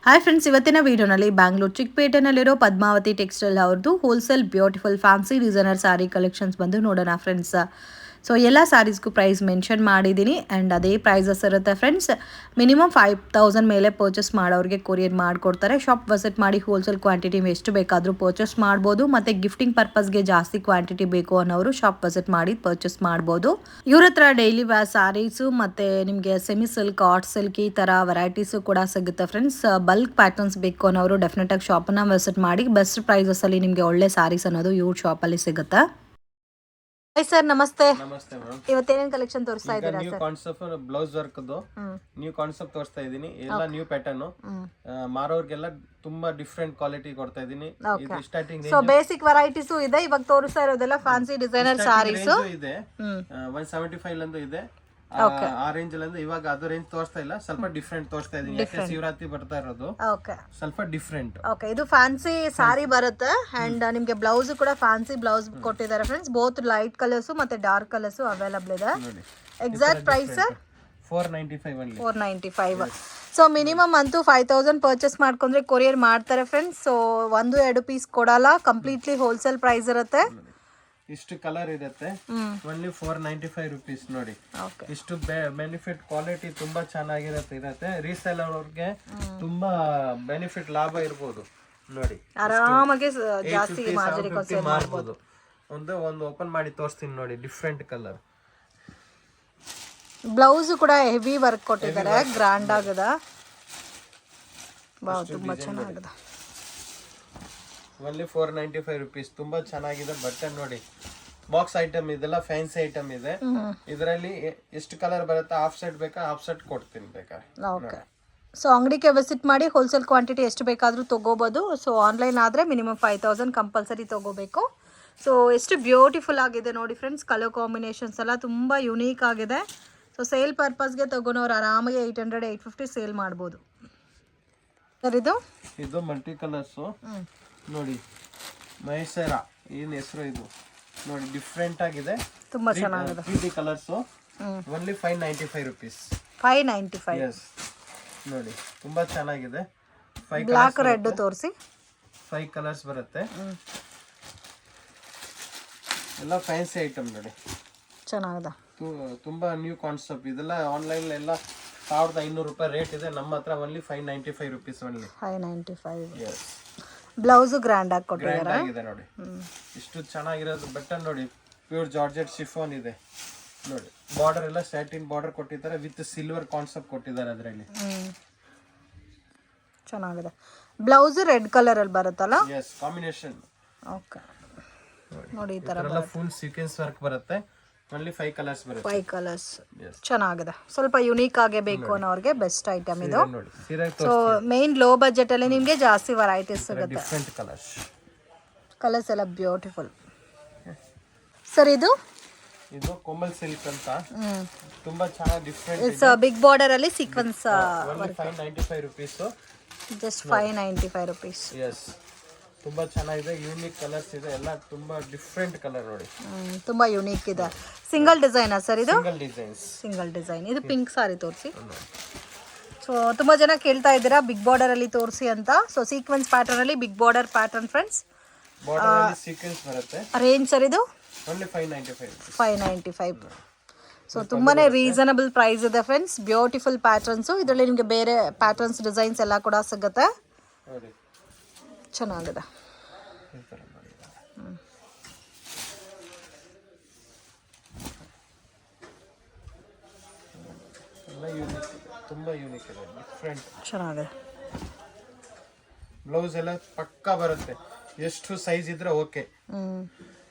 Hi friends, ಇವತ್ತಿನ ವಿಡಿಯೋನಲ್ಲಿ Bangalore ಚಿಕ್ಕಪೇಟೆನಲ್ಲಿರೋ Padmavati textile ಅವ್ರದ್ದು wholesale beautiful fancy designer sari collections ಬಂದು ನೋಡೋಣ ಫ್ರೆಂಡ್ಸ್. ಸೊ ಎಲ್ಲ ಸ್ಯಾರೀಸ್ಗೂ ಪ್ರೈಸ್ ಮೆನ್ಷನ್ ಮಾಡಿದ್ದೀನಿ ಆ್ಯಂಡ್ ಅದೇ ಪ್ರೈಸಸ್ ಇರುತ್ತೆ ಫ್ರೆಂಡ್ಸ್. ಮಿನಿಮಮ್ 5000 ಮೇಲೆ ಪರ್ಚೇಸ್ ಮಾಡೋರಿಗೆ ಕೊರಿಯರ್ ಮಾಡಿಕೊಡ್ತಾರೆ. ಶಾಪ್ ವಿಸಿಟ್ ಮಾಡಿ ಹೋಲ್ಸೇಲ್ ಕ್ವಾಂಟಿಟಿ ಎಷ್ಟು ಬೇಕಾದರೂ ಪರ್ಚೇಸ್ ಮಾಡ್ಬೋದು. ಮತ್ತು ಗಿಫ್ಟಿಂಗ್ ಪರ್ಪಸ್ಗೆ ಜಾಸ್ತಿ ಕ್ವಾಂಟಿಟಿ ಬೇಕು ಅನ್ನೋರು ಶಾಪ್ ವಿಸಿಟ್ ಮಾಡಿ ಪರ್ಚೇಸ್ ಮಾಡ್ಬೋದು. ಇವ್ರ ಹತ್ರ ಡೈಲಿ ವ್ಯಾರ್ ಸ್ಯಾರೀಸು ಮತ್ತು ನಿಮಗೆ ಸೆಮಿ ಸಿಲ್ಕ್, ಆರ್ಟ್ ಸಿಲ್ಕ್ ಈ ಥರ ವೆರೈಟೀಸು ಕೂಡ ಸಿಗುತ್ತೆ ಫ್ರೆಂಡ್ಸ್. ಬಲ್ಕ್ ಪ್ಯಾಟರ್ನ್ಸ್ ಬೇಕು ಅನ್ನೋರು ಡೆಫಿನೆಟಾಗಿ ಶಾಪನ್ನು ವಿಸಿಟ್ ಮಾಡಿ. ಬೆಸ್ಟ್ ಪ್ರೈಸಸಲ್ಲಿ ನಿಮಗೆ ಒಳ್ಳೆ ಸ್ಯಾರೀಸ್ ಅನ್ನೋದು ಇವ್ರ ಶಾಪಲ್ಲಿ ಸಿಗುತ್ತೆ. ಹಾಯ್ ಸರ್, ನಮಸ್ತೆ. ನಮಸ್ತೆ ಮೇಡಮ್. ಇವತ್ತೇನೇನು ಕಲೆಕ್ಷನ್ ತೋರಿಸ್ತಾ ಇದ್ದೀರಾ new sir? Concept blouse work new concept ತೋರಿಸ್ತಾ ಇದೀನಿ. ಎಲ್ಲ ನ್ಯೂ ಪ್ಯಾಟರ್ನ್ ಮಾರೋರ್ಗೆಲ್ಲ ತುಂಬಾ ಡಿಫ್ರೆಂಟ್ ಕ್ವಾಲಿಟಿ ಕೊಡ್ತಾ ಇದೀನಿ. ಇದು ಸ್ಟಾರ್ಟಿಂಗ್ ಸೊ ಬೇಸಿಕ್ ವೆರೈಟೀಸ್ ಇದೆ. ಇವಾಗ ತೋರಿಸ್ತಾ ಇರೋದೆಲ್ಲ ಫ್ಯಾನ್ಸಿ ಡಿಸೈನರ್ ಸ್ಯಾರೀಸ್ ಇದೆ. 175 ಲಂದು ಇದೆ. ಆ ರೇಂಜ್ ಅಲ್ಲಿ ಇವಾಗ ಅದು ರೇಂಜ್ ತೋರಿಸ್ತಾ ಇಲ್ಲ, ಸ್ವಲ್ಪ ಡಿಫ್ರೆಂಟ್ ತೋರಿಸ್ತಾ ಇದೀನಿ. ಯಾಕೆ ಶಿವರಾತ್ರಿ ಬರ್ತಾ ಇರೋದು, ಸ್ವಲ್ಪ ಡಿಫ್ರೆಂಟ್. ಓಕೆ, ಇದು ಫ್ಯಾನ್ಸಿ ಸಾರಿ ಬರುತ್ತೆ ಅಂಡ್ ನಿಮಗೆ ಬ್ಲೌಸ್ ಕೂಡ ಫ್ಯಾನ್ಸಿ ಬ್ಲೌಸ್ ಕೊಟ್ಟಿದ್ದಾರೆ ಫ್ರೆಂಡ್ಸ್. ಬೋತ್ ಲೈಟ್ ಕಲರ್ಸ್ ಮತ್ತೆ ಡಾರ್ಕ್ ಕಲರ್ಸ್ ಅವೈಲಬಲ್ ಇದೆ. Exact price 495. ಸೊ ಮಿನಿಮಮ್ ಅಂತೂ 5000 ಪರ್ಚೇಸ್ ಮಾಡ್ಕೊಂಡ್ರೆ ಕೊರಿಯರ್ ಮಾಡ್ತಾರೆ ಫ್ರೆಂಡ್ಸ್. ಸೊ 1-2 ಪೀಸ್ ಕೊಡಲ್ಲ, ಕಂಪ್ಲೀಟ್ಲಿ ಹೋಲ್ಸೇಲ್ ಪ್ರೈಸ್ ಇರುತ್ತೆ. ಇಷ್ಟು ಕಲರ್ ಇರುತ್ತೆ. ಓನ್ಲಿ 495 ರುಪೀಸ್ ನೋಡಿ. ಇಷ್ಟು ಬೆನಿಫಿಟ್ ಕ್ವಾಲಿಟಿ ತುಂಬಾ ಚೆನ್ನಾಗಿರುತ್ತೆ. ರೀಸೇಲರ್ ಅವ್ರಿಗೆ ತುಂಬಾ ಬೆನಿಫಿಟ್ ಲಾಭ ಇರ್ಬೋದು ನೋಡಿ. ಆರಾಮಾಗಿ ಜಾಸ್ತಿ ಮಾರ್ಬೋದು. ಒಂದು ಓಪನ್ ಮಾಡಿ ತೋರಿಸ್ತೀನಿ ನೋಡಿ. ಡಿಫ್ರೆಂಟ್ ಕಲರ್ ಬ್ಲೌಸ್ ಕೂಡ ಹೆವಿ ವರ್ಕ್ ಕೊಟ್ಟಿದ್ದಾರೆ, ಗ್ರ್ಯಾಂಡ್ ಆಗದ. ತುಂಬಾ ಚೆನ್ನಾಗಿದೆ. Only 495 rupees. ತುಂಬಾ ಚೆನ್ನಾಗಿದೆ ಬಟ್ಟೆ ನೋಡಿ. ಬಾಕ್ಸ್ ಐಟಮ್ ಇದೆಲ್ಲ ಫ್ಯಾನ್ಸಿ ಐಟಮ್ ಇದೆ. ಇದರಲ್ಲಿ ಎಷ್ಟು ಕಲರ್ ಬರುತ್ತೆ, ಹಾಫ್ ಸೆಟ್ ಬೇಕಾ ಹಾಫ್ ಸೆಟ್ ಕೊಡ್ತೀನಿ ಬೇಕಾದ್ರೆ. ಓಕೆ, ಸೊ ಅಂಗಡಿಗೆ ವಿಸಿಟ್ ಮಾಡಿ ಹೋಲ್ಸೇಲ್ ಕ್ವಾಂಟಿಟಿ ಎಷ್ಟು ಬೇಕಾದರೂ ತೊಗೋಬೋದು. ಸೊ ಆನ್ಲೈನ್ ಆದರೆ ಮಿನಿಮಮ್ 5000 ಕಂಪಲ್ಸರಿ ತೊಗೋಬೇಕು. ಸೊ ಎಷ್ಟು ಬ್ಯೂಟಿಫುಲ್ ಆಗಿದೆ ನೋಡಿ ಫ್ರೆಂಡ್ಸ್. ಕಲರ್ ಕಾಂಬಿನೇಷನ್ಸ್ ಎಲ್ಲ ತುಂಬ ಯುನೀಕ್ ಆಗಿದೆ. ಸೊ ಸೇಲ್ ಪರ್ಪಸ್ಗೆ ತೊಗೊಳೋರು ಆರಾಮಾಗಿ 800-850 ಸೇಲ್ ಮಾಡ್ಬೋದು ಸರ್. ಇದು ಮಲ್ಟಿ ಕಲರ್ಸು ನೋಡಿ. ಮೈಸೂರ ಏನ್ ಹೆಸರು ಇದು ನೋಡಿ, ಡಿಫ್ರೆಂಟ್ ಆಗಿದೆ, ತುಂಬಾ ಚೆನ್ನಾಗಿದೆ. 3D colours. Only 595 rupees. 595. S ನೋಡಿ, ತುಂಬಾ ಚೆನ್ನಾಗಿದೆ. ಬ್ಲಾಕ್ ರೆಡ್ ತೋರಿಸಿ. 5 ಕಲರ್ಸ್ ಬರುತ್ತೆ. ಎಲ್ಲ ಫ್ಯಾನ್ಸಿ ಐಟಮ್ ನೋಡಿ, ಚೆನ್ನಾಗಿದೆ. ತುಂಬಾ ನ್ಯೂ ಕಾನ್ಸೆಪ್ಟ್. ಇದೆಲ್ಲ ಆನ್ಲೈನ್ ಎಲ್ಲ 1500 ರೂಪಾಯಿ ರೇಟ್ ಇದೆ. ನಮ್ಮ ಹತ್ರ only 595 rupees. Only 595. Yes. Blouse grand ಆಗಿ ಕೊಟ್ಟಿದ್ದಾರೆ ನೋಡಿ. ಇಷ್ಟು ಚೆನ್ನಾಗಿರೋದು ಬಟನ್ ನೋಡಿ. ಪ್ಯೂರ್ ಜಾರ್ಜೆಟ್ ಶಿಫಾನ್ ಇದೆ ನೋಡಿ. ಬಾರ್ಡರ್ ಎಲ್ಲ ಸ್ಯಾಟಿನ್ ಬಾರ್ಡರ್ ಕೊಟ್ಟಿದ್ದಾರೆ ವಿತ್ ಸಿಲ್ವರ್ ಕಾನ್ಸೆಪ್ಟ್ ಕೊಟ್ಟಿದ್ದಾರೆ ಅದರಲ್ಲಿ. ಚೆನ್ನಾಗಿದೆ. ಬ್ಲೌಸ್ ರೆಡ್ ಕಲರ್ ಅಲ್ಲಿ ಬರುತ್ತಲ್ಲ. S, combination. ಓಕೆ ನೋಡಿ, ಈ ತರ ಎಲ್ಲ ಫುಲ್ ಸೀಕ್ವೆನ್ಸ್ ವರ್ಕ್ ಬರುತ್ತೆ. ಓನ್ಲಿ 5 ಕಲರ್ಸ್ ಬರುತ್ತೆ. 5 ಕಲರ್ಸ್ ಚೆನ್ನಾಗಿದೆ. ಸ್ವಲ್ಪ ಯುನೀಕ್ ಆಗೇ ಬೇಕು ಅನ್ನೋರಿಗೆ ಬೆಸ್ಟ್ ಐಟಮ್ ಇದು. ಸೊ ಮೇನ್ ಲೋ ಬಜೆಟ್ ಅಲ್ಲಿ ನಿಮಗೆ ಜಾಸ್ತಿ ವೆರೈಟೀಸ್ ಸಿಗುತ್ತೆ. ಡಿಫರೆಂಟ್ ಕಲರ್ಸ್ ಎಲ್ಲ ಬ್ಯೂಟಿಫುಲ್ ಸರ್. ಇದು ಕೋಮಲ್ ಸಿಲ್ಕ್ ಅಂತ ತುಂಬಾ ಚೆನ್ನಾಗಿ ಡಿಫರೆಂಟ್. ಇಟ್ಸ್ ಬಿಗ್ ಬಾರ್ಡರ್ ಅಲ್ಲಿ sequence. 595 rupees. Just 595 rupees. Yes, ತುಂಬಾ ಚೆನ್ನಾಗಿದೆ. ಯೂನಿಕ್ ಕಲರ್ಸ್ ಇದೆ. ಎಲ್ಲ ತುಂಬಾ ಡಿಫ್ರೆಂಟ್ ಕಲರ್ ನೋಡಿ. ತುಂಬಾ ಯುನೀಕ್ ಇದೆ. ಸಿಂಗಲ್ ಡಿಸೈನಾ ಸರ್ ಇದು? Single design. ಇದು ಪಿಂಕ್ ಸಾರಿ ತೋರಿಸಿ. ಸೊ ತುಂಬಾ ಜನ ಕೇಳ್ತಾ ಇದ್ದೀರಾ ಬಿಗ್ ಬಾರ್ಡರ್ ಅಲ್ಲಿ ತೋರಿಸಿ ಅಂತ. ಸೊ ಸೀಕ್ವೆನ್ಸ್ ಪ್ಯಾಟರ್ನ್ ಅಲ್ಲಿ big border pattern friends. Border ಅಲ್ಲಿ ಸೀಕ್ವೆನ್ಸ್ ಬರುತ್ತೆ. ರೇಂಜ್ ಸರ್ ಇದು? ಓನ್ಲಿ 595. 595. ಸೊ ತುಂಬಾನೇ ರೀಸನಬಲ್ ಪ್ರೈಸ್ ಇದೆ ಫ್ರೆಂಡ್ಸ್. Beautiful patterns. ಇದರಲ್ಲಿ ನಿಮಗೆ ಬೇರೆ ಪ್ಯಾಟರ್ನ್ಸ್ ಡಿಸೈನ್ಸ್ ಎಲ್ಲ ಕೂಡ ಸಿಗುತ್ತೆ. ಚೆನ್ನಾಗಿದೆ. ತುಂಬಾ ಯೂನಿಕ್ ಇದೆ, ಡಿಫರೆಂಟ್. ಚೆನ್ನಾಗಿದೆ. ಬ್ಲೌಸ್ ಎಲ್ಲ ಪಕ್ಕಾ ಬರುತ್ತೆ. ಎಷ್ಟು ಸೈಜ್ ಇದ್ರೆ ಓಕೆ,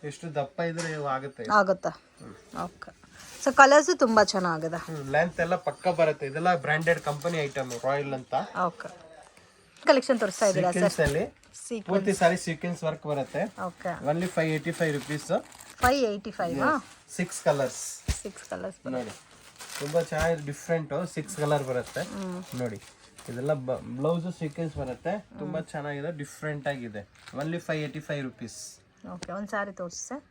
ಎಷ್ಟು ದಪ್ಪ ಇದ್ರೆ ಆಗುತ್ತೆ. ಓಕೆ. ಸೊ ಕಲರ್ಸ್ ತುಂಬಾ ಚೆನ್ನಾಗಿದೆ. ಲೆಂತ್ ಎಲ್ಲ ಪಕ್ಕಾ ಬರುತ್ತೆ. ಇದೆಲ್ಲ ಬ್ರಾಂಡೆಡ್ ಕಂಪನಿ ಐಟಮ್, ರಾಯಲ್ ಅಂತ. ಓಕೆ, ಕಲೆಕ್ಷನ್ ತೋರಿಸ್ತಾ ಇದ್ದೀರಾ ಸರ್? ಪೂರ್ತಿ ಸಾರಿ ಸೀಕ್ವೆನ್ಸ್ ವರ್ಕ್ ಬರುತ್ತೆ. Okay, only 585 rupees. 585. 6 colours. 6 colours ನೋಡಿ, ತುಂಬಾ ಚೆನ್ನಾಗಿ ಡಿಫ್ರೆಂಟ್. 6 ಕಲರ್ ಬರುತ್ತೆ ನೋಡಿ. ಇದೆಲ್ಲ ಬ್ಲೌಸ್ ಸೀಕ್ವೆನ್ಸ್ ಬರುತ್ತೆ. ತುಂಬಾ ಚೆನ್ನಾಗಿದೆ, ಡಿಫ್ರೆಂಟ್ ಆಗಿದೆ. Only 585 rupees. ಓಕೆ, ಒಂದು ಸಾರಿ ತೋರಿಸಿ ಸರ್.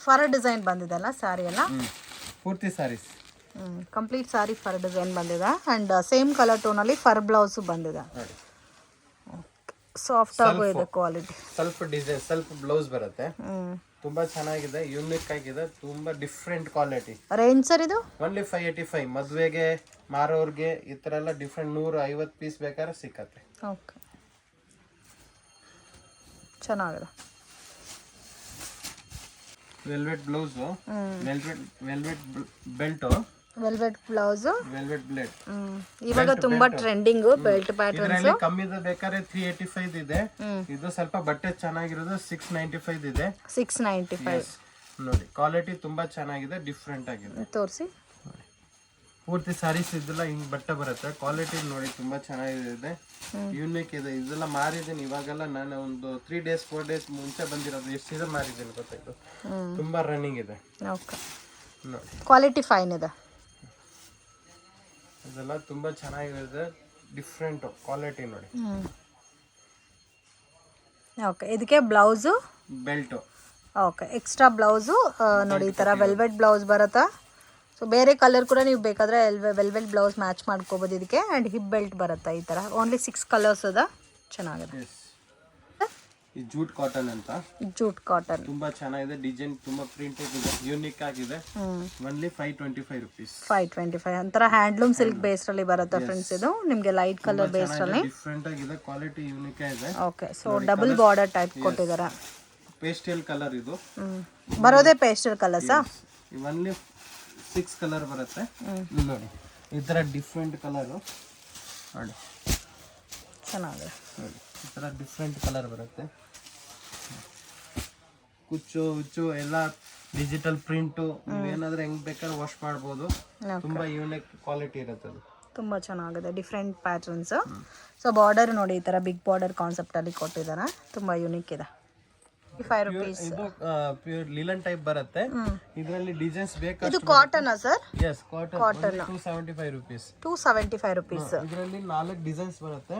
ಫಾರ್ ಡಿಸೈನ್ ಬಂದಿದೆಲ್ಲ ಸಾರಿ ಎಲ್ಲ ಪೂರ್ತಿ saris. Complete sari fur design ಬಂದಿದೆ ಆ್ಯಂಡ್ ಸೇಮ್ ಕಲರ್ ಟೋನಲ್ಲಿ ಫರ್ ಬ್ಲೌಸು ಬಂದಿದೆ. ನೋಡಿ ಸಾಫ್ಟ್ ಆಗು ಇದೆ ಕ್ವಾಲಿಟಿ. ಸ್ವಲ್ಪ ಡಿಸೈನ್ ಸ್ವಲ್ಪ ಬ್ಲೌಸ್ ಬರುತ್ತೆ. ತುಂಬಾ ಚೆನ್ನಾಗಿದೆ, ಯೂನಿಕ್ ಆಗಿದೆ, ತುಂಬಾ ಡಿಫ್ರೆಂಟ್ ಕ್ವಾಲಿಟಿ. ರೇಂಜ್ ಸರ್ ಇದು ಓನ್ಲಿ 585. ಮದುವೆಗೆ ಮಾರೋರ್ಗೆ ಈ ತರ ಎಲ್ಲ ಡಿಫ್ರೆಂಟ್ 150 ಪೀಸ್ ಬೇಕಾದ್ರೆ ಸಿಕ್ಕತ್ತೆ. ಓಕೆ, ಚೆನ್ನಾಗಿದೆ. Velvet blouse, velvet belt, velvet blouse, velvet blade. ಇವಾಗ ತುಂಬಾ ಟ್ರೆಂಡಿಂಗ್ ಬೆಲ್ಟ್ ಪ್ಯಾಟರ್ನ್ಸ್. ಇದರಲ್ಲಿ ಕಮ್ಮಿದ ಬೇಕಾದ್ರೆ 385 ಇದೆ. ಇದು ಸ್ವಲ್ಪ ಬಟ್ಟೆ ಚೆನ್ನಾಗಿರೋದು 695 ಇದೆ. 695. ನೋಡಿ ಕ್ವಾಲಿಟಿ ತುಂಬಾ ಚೆನ್ನಾಗಿದೆ, ಡಿಫ್ರೆಂಟ್ ಆಗಿದೆ. ತೋರಿಸಿ. ಪೂರ್ತಿ ಸಾರೀಸ್ ಇದೆಲ್ಲ ಹಿಂಗ್ ಬಟ್ಟೆ ಬರುತ್ತೆ. ಕ್ವಾಲಿಟಿ ನೋಡಿ ತುಂಬಾ ಚೆನ್ನಾಗಿದೆ, ಯೂನಿಕ್ ಇದೆ. ಇದೆಲ್ಲ ಮಾರಿದ್ದೀನಿ ಇವಾಗೆಲ್ಲ. ನಾನು ಒಂದು 3 days 4 days ಮುಂಚೆ ಬಂದಿರೋದು. ಎಷ್ಟು ಇದೆ ಮಾರಿದ್ದೀನಿ ಗೊತ್ತಾಯ್ತು. ತುಂಬಾ ರನ್ನಿಂಗ್ ಇದೆ. ಓಕೆ, ನೋಡಿ ಕ್ವಾಲಿಟಿ ಫೈನ್ ಇದೆ. ಇದೆಲ್ಲ ತುಂಬಾ ಚೆನ್ನಾಗಿದೆ, ಡಿಫ್ರೆಂಟ್ ಕ್ವಾಲಿಟಿ ನೋಡಿ. ಓಕೆ, ಇದಕ್ಕೆ blouse belt. Okay, extra blouse ನೋಡಿ ಈ ಥರ ವೆಲ್ವೆಟ್ ಬ್ಲೌಸ್ ಬರುತ್ತಾ. ಸೊ ಬೇರೆ ಕಲರ್ ಕೂಡ ನೀವು ಬೇಕಾದರೆ ವೆಲ್ವೆಟ್ ಬ್ಲೌಸ್ ಮ್ಯಾಚ್ ಮಾಡ್ಕೋಬೋದು ಇದಕ್ಕೆ. ಆ್ಯಂಡ್ ಹಿಪ್ ಬೆಲ್ಟ್ ಬರುತ್ತೆ ಈ ಥರ. ಓನ್ಲಿ 6 ಕಲರ್ಸ್ ಅದ, ಚೆನ್ನಾಗಿದೆ. ಈ ಜೂಟ್ ಕಾಟನ್ ಅಂತ, ಜೂಟ್ ಕಾಟನ್ ತುಂಬಾ ಚೆನ್ನಾಗಿದೆ. ಡಿಸೈನ್ ತುಂಬಾ ಪ್ರಿಂಟೆಡ್ ಇದೆ, ಯೂನಿಕ್ ಆಗಿದೆ. Only 525 rupees. 525 ಒಂಥರ ಹ್ಯಾಂಡ್ಲೂಮ್ ಸಿಲ್ಕ್ ಬೇಸ್ಡ್ ಅಲ್ಲಿ ಬರುತ್ತೆ ಫ್ರೆಂಡ್ಸ್. ಇದು ನಿಮಗೆ ಲೈಟ್ ಕಲರ್ ಬೇಸ್ಡ್ ಅಲ್ಲಿ ಡಿಫ್ರೆಂಟ್ ಆಗಿದೆ, ಕ್ವಾಲಿಟಿ ಯೂನಿಕ್ ಇದೆ. Okay, so double border type ಕೊಟ್ಟಿದ್ದಾರೆ. ಪೇಸ್ಟಲ್ ಕಲರ್ ಇದು ಬರೋದೇ ಪೇಸ್ಟಲ್ ಕಲರ್ಸಾ? ಓನ್ಲಿ 6 ಕಲರ್ ಬರುತ್ತೆ. ನೋಡಿ ಈ ತರ ಡಿಫ್ರೆಂಟ್ ಕಲರ್ ನೋಡಿ, ಚೆನ್ನಾಗಿದೆ. ನೋಡಿ ಈ ತರ ಡಿಫ್ರೆಂಟ್ ಕಲರ್ ಬರುತ್ತೆ. ಕುಚ್ಚು ಹುಚ್ಚು ಎಲ್ಲ ಡಿಜಿಟಲ್ ಪ್ರಿಂಟು, ಏನಾದ್ರೆ ಹೆಂಗ್ ಬೇಕಾದ್ರೆ ವಾಶ್ ಮಾಡ್ಬೋದು. ತುಂಬಾ ಯೂನಿಕ್ ಕ್ವಾಲಿಟಿ ಇರುತ್ತೆ ಅದು. ತುಂಬಾ ಚೆನ್ನಾಗಿದೆ, ಡಿಫ್ರೆಂಟ್ ಪ್ಯಾಟರ್ನ್ಸ್. ಸೊ ಬಾರ್ಡರ್ ನೋಡಿ ಈ ತರ ಬಿಗ್ ಬಾರ್ಡರ್ ಕಾನ್ಸೆಪ್ಟ್ ಅಲ್ಲಿ ಕೊಟ್ಟಿದ್ದಾರೆ. ತುಂಬಾ ಯೂನಿಕ್ ಇದೆ. 5 rupees. ಇದು ಪ್ಯೂರ್ ಲಿಲನ್ ಟೈಪ್ ಬರುತ್ತೆ. ಇದರಲ್ಲಿ ಡಿಸೈನ್ಸ್ ಬೇಕಾದ್ರೆ. ಇದು cotton sir? Yes, cotton. 275 rupees. 275 rupees. ಇದರಲ್ಲಿ 4 ಡಿಸೈನ್ಸ್ ಬರುತ್ತೆ.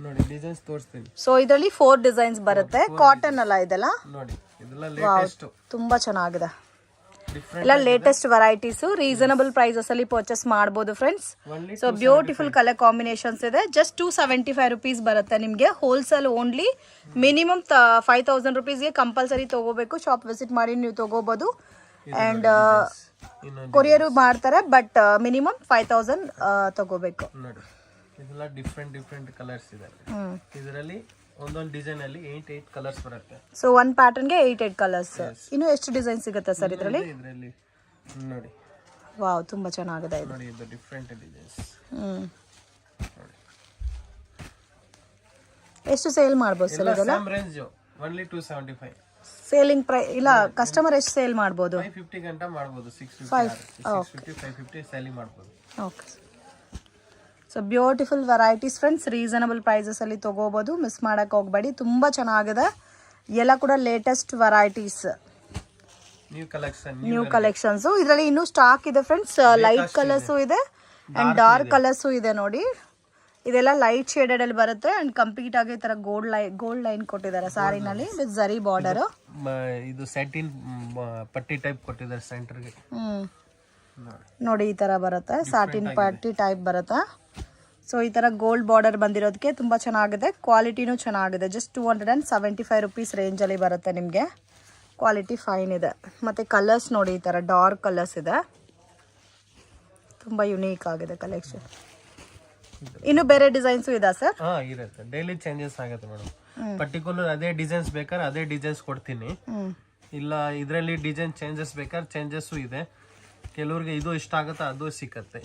ನೋಡಿ ಡಿಸೈನ್ಸ್ ತೋರಿಸ್ತೀನಿ. ಸೊ ಇದರಲ್ಲಿ 4 ಡಿಸೈನ್ಸ್ ಬರುತ್ತೆ. ಕಾಟನ್ ಅಲ್ಲ ಇದೆಲ್ಲ? ನೋಡಿ ಇದೆಲ್ಲ ಲೇಟೆಸ್ಟ್, ತುಂಬಾ ಚೆನ್ನಾಗಿದೆ. ಎಲ್ಲ ಲೇಟೆಸ್ಟ್ ವೆರೈಟೀಸ್ ರೀಸನಬಲ್ ಪ್ರೈಸಸ್ ಅಲ್ಲಿ ಪರ್ಚೇಸ್ ಮಾಡಬಹುದು friends. So beautiful colour combinations ಇದೆ. ಜಸ್ಟ್ 275 rupees ಬರುತ್ತೆ ನಿಮಗೆ. Wholesale only. ಮಿನಿಮಮ್ 5000 rupeesಗೆ ಕಂಪಲ್ಸರಿ ತಗೋಬೇಕು. ಶಾಪ್ ವಿಸಿಟ್ ಮಾಡಿ ನೀವು ತಗೋಬಹುದು. ಅಂಡ್ ಕೊರಿಯರ್ ಮಾಡ್ತಾರೆ, ಬಟ್ ಮಿನಿಮಮ್ 5000 ತಗೋಬೇಕು. ನೋಡಿ ಇದೆಲ್ಲ ಡಿಫ್ರೆಂಟ್ ಕಲರ್ಸ್ ಇದೆ. ಇದರಲ್ಲಿ ಒಂದೊಂದು ಡಿಸೈನ್ ಅಲ್ಲಿ 8 ಕಲರ್ಸ್ ಬರುತ್ತೆ. ಸೊ ಒಂದು ಪ್ಯಾಟರ್ನ್ ಗೆ 8 ಕಲರ್ಸ್. ಇನ್ನು ಎಷ್ಟು ಡಿಸೈನ್ ಸಿಗುತ್ತೆ ಸರ್ ಇದರಲ್ಲಿ? ನೋಡಿ ವಾವ್, ತುಂಬಾ ಚೆನ್ನಾಗಿದೆ ಇದು. ನೋಡಿ ಇದು ಡಿಫರೆಂಟ್ ಡಿಸೈನ್ಸ್. ಎಷ್ಟು ಸೇಲ್ ಮಾಡಬಹುದು ಸರ್ ಇದೆಲ್ಲ? Same range only 275. Selling price ಇಲ್ಲ, ಕಸ್ಟಮರ್ ಎಷ್ಟು ಸೇಲ್ ಮಾಡಬಹುದು? 550 ಗಂಟ ಮಾಡಬಹುದು. 650 550 ಸೇಲಿಂಗ್ ಮಾಡಬಹುದು. Okay, so beautiful varieties friends. Reasonable prices ಅಲ್ಲಿ ತಗೋಬಹುದು, ಮಿಸ್ ಮಾಡಕ್ಕೆ ಹೋಗಬೇಡಿ. ತುಂಬಾ ಚೆನ್ನಾಗಿದೆ, ಎಲ್ಲ ಕೂಡ ಲೇಟೆಸ್ಟ್ ವೆರೈಟೀಸ್, ನ್ಯೂ ಕಲೆಕ್ಷನ್ಸ್. ಇದರಲ್ಲಿ ಇನ್ನೂ ಸ್ಟಾಕ್ ಇದೆ ಫ್ರೆಂಡ್ಸ್. ಲೈಟ್ ಕಲರ್ಸು ಇದೆ ಅಂಡ್ ಡಾರ್ಕ್ ಕಲರ್ಸು ಇದೆ. ನೋಡಿ ಇದೆಲ್ಲ ಲೈಟ್ ಶೇಡೆಡ್ ಅಲ್ಲಿ ಬರುತ್ತೆ. ಅಂಡ್ ಕಂಪ್ಲೀಟ್ ಆಗಿ ಈ ತರ ಗೋಲ್ಡ್ ಲೈನ್ ಕೊಟ್ಟಿದ್ದಾರೆ ಸಾರಿನಲ್ಲಿ ವಿತ್ ಜರಿ ಬಾರ್ಡರ್. ಇದು ಸೆಟಿನ್ ಪಟ್ಟಿ ಟೈಪ್ ಕೊಟ್ಟಿದ್ದಾರೆ ಸೆಂಟರ್ಗೆ. ನೋಡಿ ಈ ತರ ಬರುತ್ತೆ, ಸಾಟಿನ್ ಪಟ್ಟಿ ಟೈಪ್ ಬರುತ್ತೆ. ಸೊ ಈ ತರ ಗೋಲ್ಡ್ ಬಾರ್ಡರ್ ಬಂದಿರೋದಕ್ಕೆ ತುಂಬಾ ಚೆನ್ನಾಗಿದೆ. ಕ್ವಾಲಿಟಿನೂ ಚೆನ್ನಾಗಿದೆ. ಜಸ್ಟ್ 275 rupees ರೇಂಜ್ ಅಲ್ಲಿ ಬರುತ್ತೆ ನಿಮಗೆ. ಕ್ವಾಲಿಟಿ ಫೈನ್ ಇದೆ. ಮತ್ತೆ ಕಲರ್ಸ್ ನೋಡಿ ಈ ತರ ಡಾರ್ಕ್ ಕಲರ್ಸ್ ಇದೆ. ತುಂಬಾ ಯುನೀಕ್ ಆಗಿದೆ ಕಲೆಕ್ಷನ್. ಇನ್ನು ಬೇರೆ ಡಿಸೈನ್ಸ್ ಇದೆ ಸರ್? ಇರುತ್ತೆ, ಡೈಲಿ ಚೇಂಜಸ್ ಆಗುತ್ತೆ ಮೇಡಮ್. ಪರ್ಟಿಕ್ಯುಲರ್ ಅದೇ ಡಿಸೈನ್ಸ್ ಬೇಕಾದ್ರೆ ಅದೇ ಡಿಸೈನ್ಸ್ ಕೊಡ್ತೀನಿ. ಇಲ್ಲ ಇದರಲ್ಲಿ ಡಿಸೈನ್ ಚೇಂಜಸ್ ಬೇಕಾದ್ರೆ ಚೇಂಜಸ್ ಇದೆ. ಕೆಲವ್ರಿಗೆ ಇದು ಇಷ್ಟ ಆಗುತ್ತೆ, ಅದು ಸಿಕ್ಕತ್ತೆ.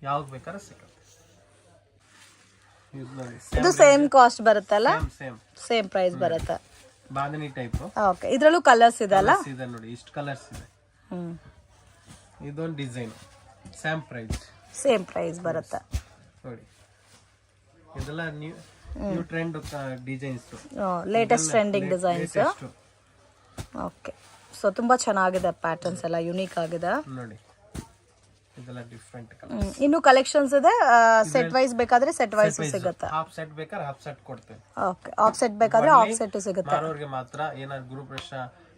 ಯಾವ್ದು ಬೇಕಾದ್ರೆ ಸಿಕ್ಕತ್ತೆ. ಇದು ಸೇಮ್ ಕಾಸ್ಟ್ ಬರುತ್ತಲ್ಲ? ಸೇಮ್ ಪ್ರೈಸ್ ಬರುತ್ತೆ. ಬಾಂಧನಿ ಟೈಪ್. ಓಕೆ, ಇದರಲ್ಲೂ ಕಲರ್ಸ್ ಇದೆ ಅಲ್ಲ? ಇದೆ ನೋಡಿ, ಇಷ್ಟು ಕಲರ್ಸ್ ಇದೆ. ಇದೊಂದು ಡಿಸೈನ್ ಸೇಮ್ ಪ್ರೈಸ್ ಬರುತ್ತೆ ನೋಡಿ. ಇದೆಲ್ಲ new trend designs, latest trending designs. Okay, so ತುಂಬಾ ಚೆನ್ನಾಗಿದೆ ಪ್ಯಾಟರ್ನ್ಸ್ ಎಲ್ಲ ಯುನೀಕ್ ಆಗಿದೆ ನೋಡಿ. ಇದೆಲ್ಲ ಡಿಫ್ರೆಂಟ್ ಕಲರ್. ಇನ್ನು ಕಲೆಕ್ಷನ್ಸ್ ಇದೆ. ಸೆಟ್ ವೈಸ್ ಬೇಕಾದ್ರೆ ಸೆಟ್ ವೈಸ್ ಸಿಗುತ್ತೆ. ಹಾಫ್ ಸೆಟ್ ಬೇಕಾದ್ರೆ ಹಾಫ್ ಸೆಟ್ ಕೊಡ್ತೇವೆ. ಓಕೆ, ಆಫ್ ಸೆಟ್ ಬೇಕಾದ್ರೆ ಆಫ್ ಸೆಟ್ ಸಿಗುತ್ತೆ. ಮಾರೋರ್ಗೆ ಮಾತ್ರ ಏನಾದ್ರು ಗ್ರೂಪ್ ರಶ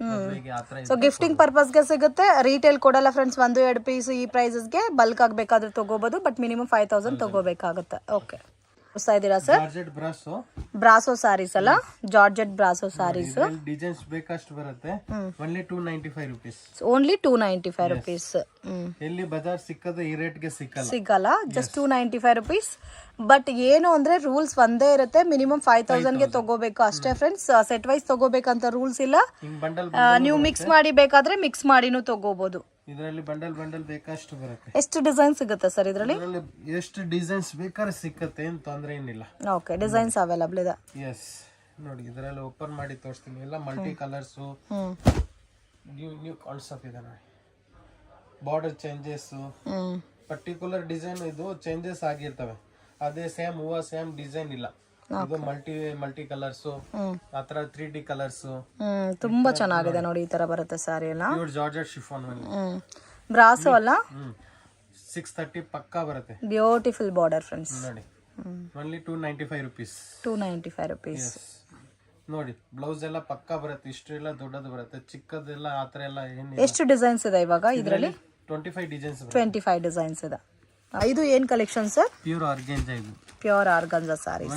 ಮದುವೆಗೆ ಆ ತರ ಸೊ ಗಿಫ್ಟಿಂಗ್ ಪರ್ಪಸ್ಗೆ ಸಿಗುತ್ತೆ. ರೀಟೇಲ್ ಕೊಡಲ್ಲ ಫ್ರೆಂಡ್ಸ್. 1-2 ಪೀಸ್ ಈ ಪ್ರೈಸಸ್ಗೆ ಬಲ್ಕ್ ಆಗಬೇಕಾದ್ರೆ ತಗೋಬಹುದು, ಬಟ್ ಮಿನಿಮಮ್ 5000 ತಗೋಬೇಕಾಗುತ್ತೆ. ಓಕೆ, ತೋರಿಸ್ತಾ ಇದ್ದೀರಾ ಸರ್? ಜಾರ್ಜೆಟ್ ಬ್ರಾಸೋ ಸಾರೀಸ್ ಅಲ್ಲ, ಜಾರ್ಜೆಟ್ ಬ್ರಾಸೋ ಸಾರೀಸ್. ಡಿಸೈನ್ಸ್ ಬೇಕಷ್ಟು ಬರುತ್ತೆ. Only 295 rupees. Only 295 rupees. ಎಲ್ಲಿ ಬಜಾರ್ ಸಿಕ್ಕದ ಈ ರೇಟ್ ಗೆ ಸಿಗಲ್ಲ. Just 295 rupees. ಬಟ್ ಏನು ಅಂದ್ರೆ ರೂಲ್ಸ್ ಒಂದೇ ಇರುತ್ತೆ. ಮಿನಿಮಮ್ 5000 ಗೆ ತಗೋಬೇಕು ಅಷ್ಟೇ ಫ್ರೆಂಡ್ಸ್. ಸೆಟ್ ವೈಸ್ ತಗೋಬೇಕಂತ ರೂಲ್ಸ್ ಇಲ್ಲ. ನೀವು ಮಿಕ್ಸ್ ಮಾಡಿ ಬೇಕಾದ್ರೆ ಮಿಕ್ಸ್ ಮಾಡಿನೂ ತಗೋಬಹುದು. ಇದರಲ್ಲಿ ಬಂಡಲ್ ಬೇಕಷ್ಟು ಬರುತ್ತೆ. ಎಷ್ಟು ಡಿಸೈನ್ ಸಿಗುತ್ತೆ ಸರ್ ಇದರಲ್ಲಿ? ಎಷ್ಟು ಡಿಸೈನ್ಸ್ ಬೇಕಾದ್ರೆ ಸಿಕ್ಕತ್ತೆ, ಏನು ತೊಂದರೆ ಏನಿಲ್ಲ. ಓಕೆ, ಡಿಸೈನ್ಸ್ ಅವೈಲಬಲ್ ಇದೆ. ಎಸ್, ನೋಡಿ ಇದರಲ್ಲಿ ಓಪನ್ ಮಾಡಿ ತೋರಿಸ್ತೀನಿ. ಎಲ್ಲ ಮಲ್ಟಿ ಕಲರ್ಸ್, ನ್ಯೂ ಕಾನ್ಸೆಪ್ಟ್ ಇದೆ ನೋಡಿ. ಬಾರ್ಡರ್ ಚೇಂಜಸ್, ಪರ್ಟಿಕ್ಯುಲರ್ ಡಿಸೈನ್ ಇದು ಚೇಂಜಸ್ ಆಗಿರ್ತವೆ. ಅದೇ ಸೇಮ್ ಹೂವ ಸೇಮ್ ಡಿಸೈನ್ ಇಲ್ಲ. ಇದು ಮಲ್ಟಿ ಕಲರ್ಸ್, ಆತರ 3D ಕಲರ್ಸ್ ತುಂಬಾ ಚೆನ್ನಾಗಿದೆ ನೋಡಿ. ಈ ತರ ಬರುತ್ತೆ ಸಾರಿ ಎಲ್ಲ. ಪ್ಯೂರ್ ಜಾರ್ಜೆಟ್ ಶಿಫಾನ್ ಬ್ರಾಸೋ ಅಲ್ಲ, 630 ಪಕ್ಕಾ ಬರುತ್ತೆ. ಬ್ಯೂಟಿಫುಲ್ ಬಾರ್ಡರ್ ಫ್ರೆಂಡ್ಸ್ ನೋಡಿ. Only 295 rupees. 295 rupees. ನೋಡಿ ಬ್ಲೌಸ್ ಎಲ್ಲ ಪಕ್ಕಾ ಬರುತ್ತೆ. ಇಷ್ಟು ಎಲ್ಲ ದೊಡ್ಡದು ಬರುತ್ತೆ, ಚಿಕ್ಕದೆಲ್ಲ ಆತರ ಎಲ್ಲ ಏನು. ಎಷ್ಟು ಡಿಸೈನ್ಸ್ ಇದೆ ಇವಾಗ ಇದರಲ್ಲಿ? 25 ಡಿಸೈನ್ಸ್. 25 ಡಿಸೈನ್ಸ್ ಇದೆ. ಇದು ಏನ್ ಕಲೆಕ್ಷನ್ ಸರ್? Pure organza. ಇದು pure organza saris.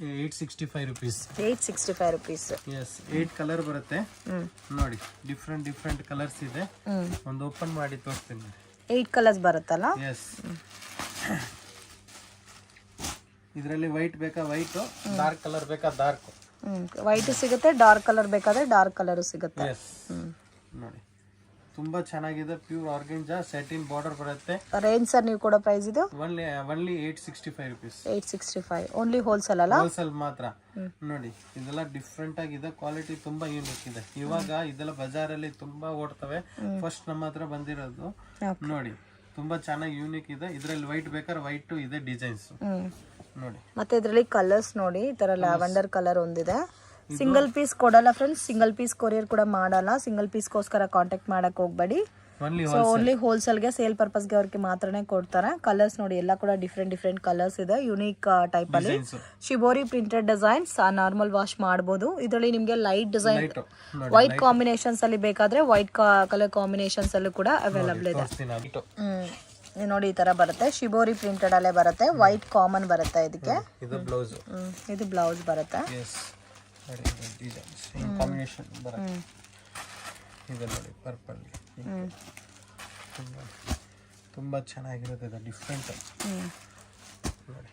865 rupees. 865 rupees. Yes, 8 colour ಬರುತ್ತೆ ನೋಡಿ. ಡಿಫ್ರೆಂಟ್ ಕಲರ್ಸ್ ಇದೆ. ಒಂದು ಓಪನ್ ಮಾಡಿ ತೋರಿಸ್ತೀನಿ. 8 ಕಲರ್ಸ್ ಬರುತ್ತಲ್ಲ? ಎಸ್. ಇದರಲ್ಲಿ ವೈಟ್ ಬೇಕಾ ವೈಟ್, ಡಾರ್ಕ್ ಕಲರ್ ಬೇಕಾ ಡಾರ್ಕ್. ವೈಟ್ ಸಿಗುತ್ತೆ, ಡಾರ್ಕ್ ಕಲರ್ ಬೇಕಾದ್ರೆ ಡಾರ್ಕ್ ಕಲರ್ ಸಿಗುತ್ತೆ. ಎಸ್, ನೋಡಿ ತುಂಬಾ ಚೆನ್ನಾಗಿದೆ. ಪ್ಯೂರ್ ಆರ್ಗನ್ಜಾ, ಸೆಟಿನ್ ಬಾರ್ಡರ್ ಬರುತ್ತೆ. ರೇಂಜ್ ಸರ್ ನೀವು ಕೊಡೋ ಪ್ರೈಸ್ ಇದು? Only 865 rupees. 865 ಓನ್ಲಿ ಹೋಲ್ಸೇಲ್ ಅಲ್ಲ? ಹೋಲ್ಸೇಲ್ ಮಾತ್ರ. ನೋಡಿ ಇದೆಲ್ಲ ಡಿಫ್ರೆಂಟ್ ಆಗಿದೆ, ಕ್ವಾಲಿಟಿ ತುಂಬಾ ಯೂನಿಕ್ ಇದೆ. ಇವಾಗ ಇದೆಲ್ಲ ಬಜಾರಲ್ಲಿ ತುಂಬಾ ಓಡ್ತವೆ, ಫಸ್ಟ್ ನಮ್ಮ ಹತ್ರ ಬಂದಿರೋದು. ನೋಡಿ ತುಂಬಾ ಚೆನ್ನಾಗಿ ಯೂನಿಕ್ ಇದೆ. ಇದ್ರಲ್ಲಿ ವೈಟ್ ಬೇಕಾದ್ರೆ ವೈಟ್ ಇದೆ ಡಿಸೈನ್ಸ್ ನೋಡಿ. ಮತ್ತೆ ಇದರಲ್ಲಿ ಕಲರ್ಸ್ ನೋಡಿ, ಈ ತರ ಲ್ಯಾವೆಂಡರ್ ಕಲರ್ ಒಂದಿದೆ. ಸಿಂಗಲ್ ಪೀಸ್ ಕೊಡಲ್ಲ ಫ್ರೆಂಡ್ಸ್, ಸಿಂಗಲ್ ಪೀಸ್ ಕೊರಿಯರ್ ಕೂಡ ಮಾಡಲ್ಲ. ಸಿಂಗಲ್ ಪೀಸ್ಗೋಸ್ಕರ ಕಾಂಟ್ಯಾಕ್ಟ್ ಮಾಡಕ್ ಹೋಗ್ಬೇಡಿ. ಸೊ ಓನ್ಲಿ ಹೋಲ್ಸೇಲ್ಗೆ, ಸೇಲ್ ಪರ್ಪಸ್ಗೆ ಅವ್ರಿಗೆ ಮಾತ್ರನೇ ಕೊಡ್ತಾರೆ. ಕಲರ್ಸ್ ನೋಡಿ ಎಲ್ಲ ಕೂಡ ಡಿಫ್ರೆಂಟ್ ಕಲರ್ಸ್ ಇದೆ, ಯುನೀಕ್ ಟೈಪ್ ಅಲ್ಲಿ. Shibori printed designs, normal wash ಮಾಡಬಹುದು. ಇದರಲ್ಲಿ ನಿಮ್ಗೆ ಲೈಟ್ ಡಿಸೈನ್, ವೈಟ್ ಕಾಂಬಿನೇಷನ್ಸ್ ಅಲ್ಲಿ ಬೇಕಾದ್ರೆ ವೈಟ್ ಕಲರ್ ಕಾಂಬಿನೇಷನ್ಸ್ ಅಲ್ಲೂ ಕೂಡ ಅವೈಲಬಲ್ ಇದೆ. ನೋಡಿ ಈ ತರ ಬರುತ್ತೆ. ಶಿಬೋರಿ ಪ್ರಿಂಟೆಡ್ ಅಲ್ಲೇ ಬರುತ್ತೆ. ವೈಟ್ ಕಾಮನ್ ಬರುತ್ತೆ ಇದಕ್ಕೆ. ಇದು ಬ್ಲೌಸ್ ಬರುತ್ತೆ. ಕಾಂಬಿನೇಷನ್ ಬರುತ್ತೆ. ಇದು ನೋಡಿ ಪರ್ಪಲ್, ತುಂಬಾ ಚೆನ್ನಾಗಿರುತ್ತೆ. ಡಿಫ್ರೆಂಟ್ ನೋಡಿ.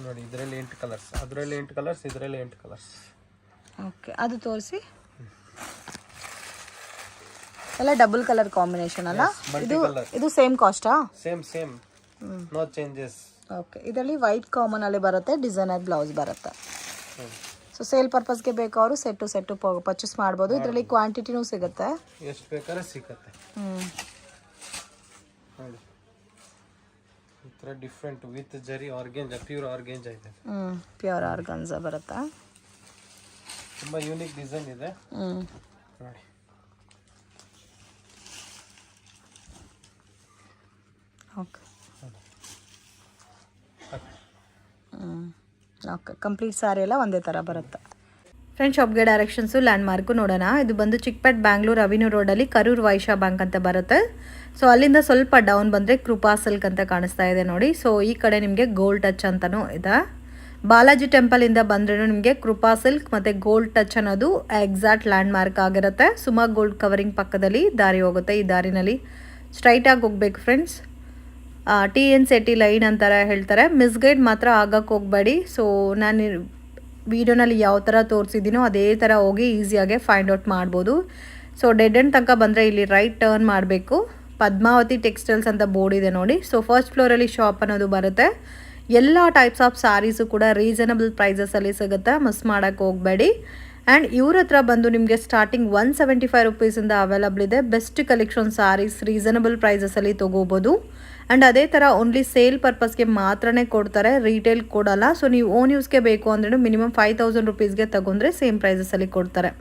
ನೋಡಿ ಇದರಲ್ಲಿ 8 ಕಲರ್ಸ್, ಅದರಲ್ಲಿ 8 ಕಲರ್ಸ್, ಇದರಲ್ಲಿ 8 ಕಲರ್ಸ್. ಓಕೆ, ಅದು ತೋರಿಸಿ. ಎಲ್ಲ ಡಬಲ್ ಕಲರ್ ಕಾಂಬಿನೇಷನ್ ಅಲ್ಲ? ಇದು ಸೇಮ್ ಕಾಸ್ಟಾ? Same, no changes. ಓಕೆ, ಇದರಲ್ಲಿ ವೈಟ್ ಕಾಮನ್ ಅಲ್ಲಿ ಬರುತ್ತೆ, ಡಿಸೈನರ್ ಬ್ಲೌಸ್ ಬರುತ್ತೆ. ಸೊ ಸೇಲ್ ಪರ್ಪಸ್ಗೆ ಬೇಕಾದ್ರು ಸೆಟ್ಟು ಪರ್ಚೇಸ್ ಮಾಡ್ಬೋದು. ಇದರಲ್ಲಿ ಕ್ವಾಂಟಿಟಿನೂ ಸಿಗುತ್ತೆ, ಎಷ್ಟು ಬೇಕಾದ್ರೆ ಸಿಗುತ್ತೆ. ನೋಡಿ ಈ ತರ ಡಿಫ್ರೆಂಟ್ ವಿತ್ ಜರಿ ಆರ್ಗನ್ಜಾ, ಪ್ಯೂರ್ ಆರ್ಗನ್ಜಾ ಇದೆ. ಪ್ಯೂರ್ ಆರ್ಗನ್ಜಾ ಬರುತ್ತೆ. ತುಂಬಾ ಯೂನಿಕ್ ಡಿಸೈನ್ ಇದೆ ನೋಡಿ. ಓಕೆ, ಓಕೆ, ಕಂಪ್ಲೀಟ್ ಸಾರಿ ಎಲ್ಲ ಒಂದೇ ಥರ ಬರುತ್ತೆ. ಫ್ರೆಂಡ್ಸ್, ಶಾಪ್ಗೆ ಡೈರೆಕ್ಷನ್ಸು ಲ್ಯಾಂಡ್ ಮಾರ್ಕು ನೋಡೋಣ. ಇದು ಬಂದು ಚಿಕ್ಕಪೇಟ್ ಬ್ಯಾಂಗ್ಳೂರ್ ಅವಿನ್ಯೂ ರೋಡಲ್ಲಿ ಕರೂರ್ ವೈಶ್ಯ ಬ್ಯಾಂಕ್ ಅಂತ ಬರುತ್ತೆ. ಸೊ ಅಲ್ಲಿಂದ ಸ್ವಲ್ಪ ಡೌನ್ ಬಂದರೆ ಕೃಪಾ ಸಿಲ್ಕ್ ಅಂತ ಕಾಣಿಸ್ತಾ ಇದೆ ನೋಡಿ. ಸೊ ಈ ಕಡೆ ನಿಮಗೆ ಗೋಲ್ಡ್ ಟಚ್ ಅಂತಲೂ ಇದೆ. ಬಾಲಾಜಿ ಟೆಂಪಲಿಂದ ಬಂದ್ರೂ ನಿಮಗೆ ಕೃಪಾ ಸಿಲ್ಕ್ ಮತ್ತು ಗೋಲ್ಡ್ ಟಚ್ ಅನ್ನೋದು ಎಕ್ಸಾಕ್ಟ್ ಲ್ಯಾಂಡ್ ಮಾರ್ಕ್ ಆಗಿರುತ್ತೆ. ಸುಮಾ ಗೋಲ್ಡ್ ಕವರಿಂಗ್ ಪಕ್ಕದಲ್ಲಿ ದಾರಿ ಹೋಗುತ್ತೆ. ಈ ದಾರಿನಲ್ಲಿ ಸ್ಟ್ರೈಟಾಗಿ ಹೋಗ್ಬೇಕು ಫ್ರೆಂಡ್ಸ್. TN City ಲೈನ್ ಅಂತಾರೆ ಹೇಳ್ತಾರೆ. ಮಿಸ್ಗೈಡ್ ಮಾತ್ರ ಆಗಕ್ಕೆ ಹೋಗಬೇಡಿ. ಸೊ ನಾನು ವಿಡಿಯೋನಲ್ಲಿ ಯಾವ ಥರ ತೋರಿಸಿದ್ದೀನೋ ಅದೇ ಥರ ಹೋಗಿ ಈಸಿಯಾಗೆ ಫೈಂಡ್ ಔಟ್ ಮಾಡ್ಬೋದು. ಸೊ ಡೆಡ್ ಎಂಡ್ ತನಕ ಬಂದರೆ ಇಲ್ಲಿ ರೈಟ್ ಟರ್ನ್ ಮಾಡಬೇಕು. ಪದ್ಮಾವತಿ ಟೆಕ್ಸ್ಟೈಲ್ಸ್ ಅಂತ ಬೋರ್ಡ್ ಇದೆ ನೋಡಿ. ಸೊ ಫಸ್ಟ್ ಫ್ಲೋರಲ್ಲಿ ಶಾಪ್ ಅನ್ನೋದು ಬರುತ್ತೆ. ಎಲ್ಲ ಟೈಪ್ಸ್ ಆಫ್ ಸ್ಯಾರೀಸು ಕೂಡ ರೀಸನಬಲ್ ಪ್ರೈಸಸಲ್ಲಿ ಸಿಗುತ್ತೆ, ಮಿಸ್ ಮಾಡೋಕ್ಕೆ ಹೋಗಬೇಡಿ. ಆ್ಯಂಡ್ ಇವ್ರ ಹತ್ರ ಬಂದು ನಿಮಗೆ ಸ್ಟಾರ್ಟಿಂಗ್ 175 ರೂಪೀಸಿಂದ ಅವೈಲಬಲ್ ಇದೆ. ಬೆಸ್ಟ್ ಕಲೆಕ್ಷನ್ ಸ್ಯಾರೀಸ್ ರೀಸನಬಲ್ ಪ್ರೈಸಸಲ್ಲಿ ತೊಗೋಬೋದು. ಆ್ಯಂಡ್ ಅದೇ ಥರ ಓನ್ಲಿ ಸೇಲ್ ಪರ್ಪಸ್ಗೆ ಮಾತ್ರನೇ ಕೊಡ್ತಾರೆ, ರೀಟೇಲ್ ಕೊಡಲ್ಲ. ಸೊ ನೀವು ಓನ್ ಯೂಸ್ಗೆ ಬೇಕು ಅಂದ್ರೂ ಮಿನಿಮಮ್ 5000 ರೂಪೀಸ್ಗೆ ತಗೊಂಡ್ರೆ ಸೇಮ್ ಪ್ರೈಸಸಲ್ಲಿ ಕೊಡ್ತಾರೆ.